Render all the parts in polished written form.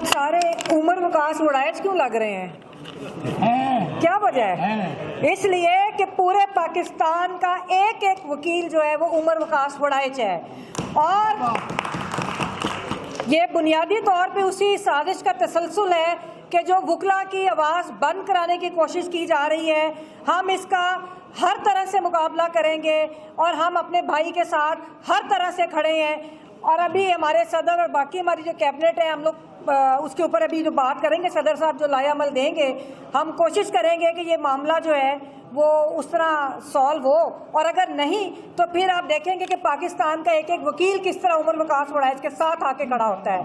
आप सारे उमर वकास वड़ाइच क्यों लग रहे हैं? क्या वजह है? इसलिए कि पूरे पाकिस्तान का एक एक वकील जो है वो उमर वकास वड़ाइच है, और ये बुनियादी तौर पे उसी साजिश का तसलसल है कि जो वकला की आवाज़ बंद कराने की कोशिश की जा रही है। हम इसका हर तरह से मुकाबला करेंगे और हम अपने भाई के साथ हर तरह से खड़े हैं। और अभी हमारे सदर और बाकी हमारी जो कैबिनेट है, हम लोग उसके ऊपर अभी जो बात करेंगे, सदर साहब जो लायामल देंगे, हम कोशिश करेंगे कि ये मामला जो है वो उस तरह सॉल्व हो। और अगर नहीं तो फिर आप देखेंगे कि पाकिस्तान का एक एक वकील किस तरह उमर वकास वड़ाइच के साथ आके खड़ा होता है।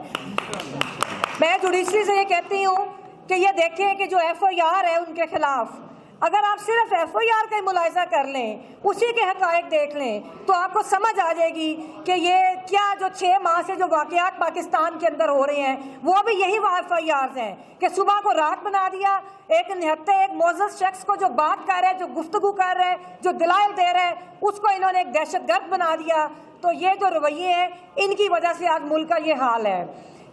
मैं जुडिशरी से ये कहती हूँ कि ये देखें कि जो FIR है उनके खिलाफ, अगर आप सिर्फ FIR का ही मुलाहिजा कर लें, उसी के हक़ाइक़ देख लें, तो आपको समझ आ जाएगी कि ये क्या जो 6 माह से जो वाक़यात पाकिस्तान के अंदर हो रहे हैं वो भी यही FIRs हैं कि सुबह को रात बना दिया। एक निहत्ते एक मोअज़्ज़ज़ शख्स को जो बात कर रहा है, जो गुफ्तगू कर रहा है, जो दलाइल दे रहा है, उसको इन्होंने एक दहशतगर्द बना दिया। तो ये जो रवैये हैं, इनकी वजह से आज मुल्क का ये हाल है।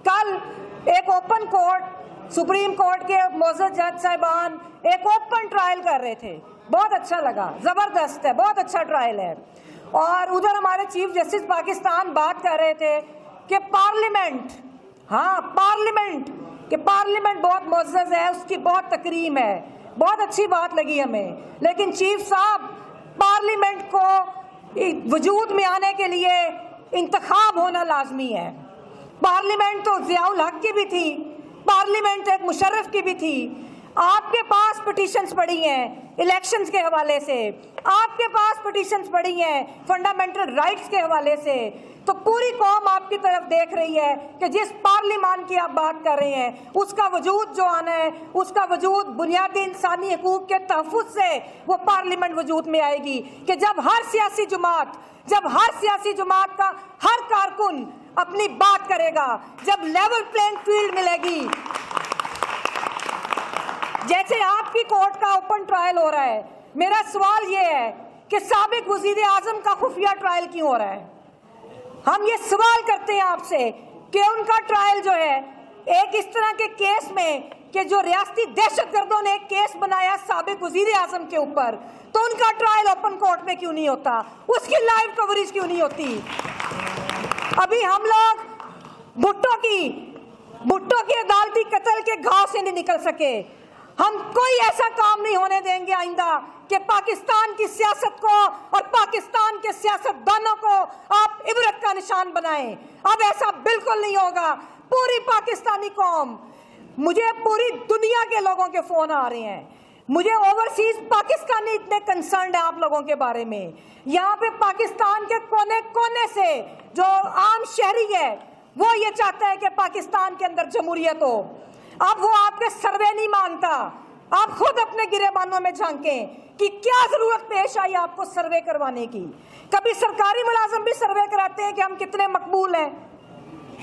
कल एक ओपन कोर्ट, सुप्रीम कोर्ट के मोअज़्ज़ज़ जज साहिबान एक ओपन ट्रायल कर रहे थे, बहुत अच्छा लगा, ज़बरदस्त है, बहुत अच्छा ट्रायल है। और उधर हमारे चीफ जस्टिस पाकिस्तान बात कर रहे थे कि पार्लियामेंट, हाँ पार्लियामेंट, कि पार्लियामेंट बहुत मुअज़्ज़ज़ है, उसकी बहुत तकरीम है, बहुत अच्छी बात लगी हमें। लेकिन चीफ साहब, पार्लियामेंट को वजूद में आने के लिए इंतखाब होना लाजमी है। पार्लियामेंट तो ज़ियाउल हक की भी थी, पार्लियामेंट एक मुशर्रफ की भी थी। आपके पास पिटीशंस पड़ी हैं इलेक्शंस के हवाले से, आपके पास पिटीशंस पड़ी हैं फंडामेंटल राइट्स के हवाले से। तो पूरी कौम आपकी तरफ देख रही है कि जिस पार्लियामान की आप बात कर रहे हैं, उसका वजूद जो आना है, उसका वजूद बुनियादी इंसानी हकूक के तहफ़्फ़ुज़ से वो पार्लियामेंट वजूद में आएगी कि जब हर सियासी जमात का हर कारकुन अपनी बात करेगा, जब लेवल प्लेइंग फील्ड मिलेगी। जैसे आपकी कोर्ट का ओपन ट्रायल हो रहा है, मेरा सवाल ये है कि साबिक वज़ीर आज़म का खुफिया ट्रायल क्यों हो रहा है? हम ये सवाल करते हैं आपसे कि उनका ट्रायल जो है एक इस तरह के केस में कि जो रियासती दहशतगर्दों ने एक केस बनाया साबिक वज़ीर आज़म के ऊपर, तो उनका ट्रायल ओपन कोर्ट में क्यों नहीं होता? उसकी लाइव कवरेज क्यों नहीं होती? अभी हम लोग भुट्टो की अदालती कत्ल के घाव से नहीं निकल सके। हम कोई ऐसा काम नहीं होने देंगे आइंदा कि पाकिस्तान की सियासत को और पाकिस्तान के सियासतदानों को आप इबरत का निशान बनाएं। अब ऐसा बिल्कुल नहीं होगा। पूरी पाकिस्तानी कौम, मुझे पूरी दुनिया के लोगों के फोन आ रहे हैं, मुझे ओवरसीज पाकिस्तानी इतने कंसर्न है आप लोगों के बारे में। यहाँ पे पाकिस्तान के कोने कोने से जो आम शहरी है वो ये चाहता है कि पाकिस्तान के अंदर जमहूरियत हो। अब वो आपके सर्वे नहीं मांगता। आप खुद अपने गिरेबानों में झांकें कि क्या जरूरत पेश आई आपको सर्वे करवाने की। कभी सरकारी मुलाजिम भी सर्वे कराते हैं कि हम कितने मकबूल हैं।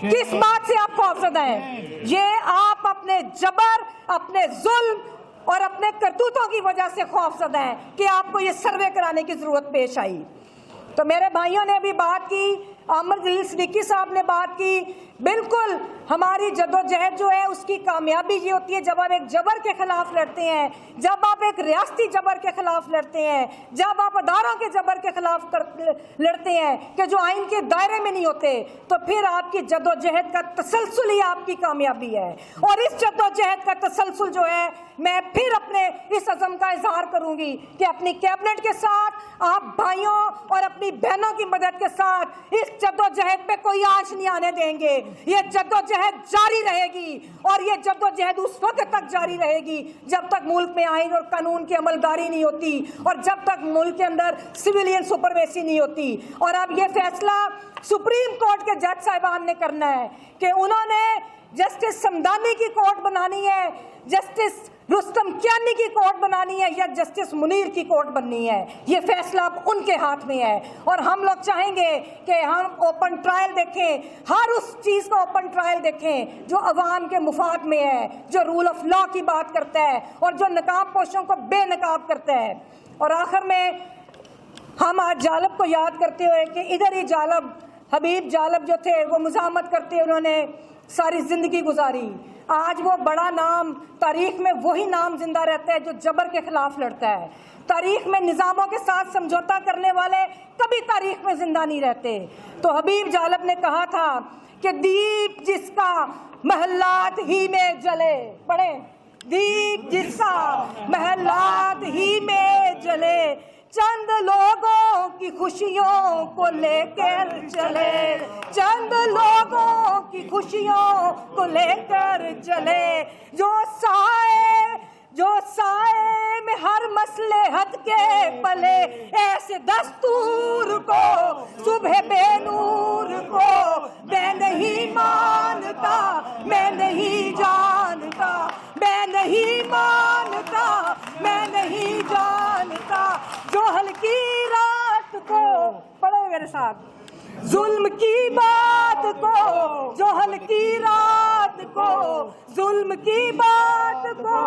किस बात से आप खौफजदा हैं? ये आप अपने जबर, अपने जुल्म और अपने करतूतों की वजह से खौफजदा हैं कि आपको ये सर्वे कराने की जरूरत पेश आई। तो मेरे भाइयों ने भी बात की, अहमद जलील सिद्दीकी साहब ने बात की, बिल्कुल हमारी जद्दोजहद जो है उसकी कामयाबी ये होती है जब आप एक जबर के खिलाफ लड़ते हैं, जब आप एक रियासती जबर के खिलाफ लड़ते हैं, जब आप अदारों के जबर के खिलाफ लड़ते हैं कि जो आइन के दायरे में नहीं होते, तो फिर आपकी जद्दोजहद का तसलसल ही आपकी कामयाबी है। और इस जद्दोजहद का तसलसल जो है, मैं फिर अपने इस अज़म का इजहार करूंगी कि अपनी कैबिनेट के साथ, आप भाइयों और अपनी बहनों की मदद के साथ इस जद्दोजहद पे कोई आंच नहीं आने देंगे। ये जद्दोजहद जारी रहेगी और ये जद्दोजहद उस वक्त तक जारी रहेगी जब तक मुल्क में आइन और कानून की अमलदारी नहीं होती और जब तक मुल्क के अंदर सिविलियन सुपरवेसी नहीं होती। और अब ये फैसला सुप्रीम कोर्ट के जज साहिबान ने करना है कि उन्होंने जस्टिस समदानी की कोर्ट बनानी है, जस्टिस रुस्तम कियानी की कोर्ट बनानी है या जस्टिस मुनीर की कोर्ट बननी है। ये फैसला अब उनके हाथ में है। और हम लोग चाहेंगे कि हम ओपन ट्रायल देखें, हर उस चीज़ का ओपन ट्रायल देखें जो अवाम के मुफाद में है, जो रूल ऑफ लॉ की बात करता है और जो नकाब पोशों को बेनकाब करता है। और आखिर में हम आज जालब को याद करते हुए कि इधर ही जालब, हबीब जालब जो थे वो मुज़ाहमत करते, उन्होंने सारी जिंदगी गुजारी। आज वो बड़ा नाम तारीख में वही नाम जिंदा रहता है जो जबर के खिलाफ लड़ता है। तारीख में निज़ामों के साथ समझौता करने वाले कभी तारीख में जिंदा नहीं रहते। तो हबीब जालब ने कहा था कि दीप जिसका महलात ही में जले, पढ़े, दीप जिसका महलात ही में जले, चंद लोगों की खुशियों को लेकर चले, चंद लोगों की खुशियों को लेकर चले, जो साए में हर मसलहत के पले, ऐसे दस्तूर को सुबह बेनूर को मैं नहीं मानता, मैं नहीं जानता, मैं नहीं मानता, मैं नहीं जानता, जो हल्की रात को, पढ़े मेरे साथ, जुल्म की बात को, जो हल्की रात को, जुल्म की बात को,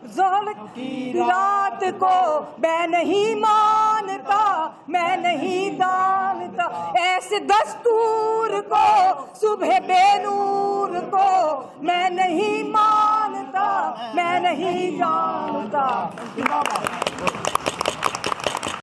जो हल्की रात को मैं नहीं मानता, मैं नहीं जानता, ऐसे दस्तूर को सुबह बेनूर को मैं नहीं मानता, मैं नहीं जानता।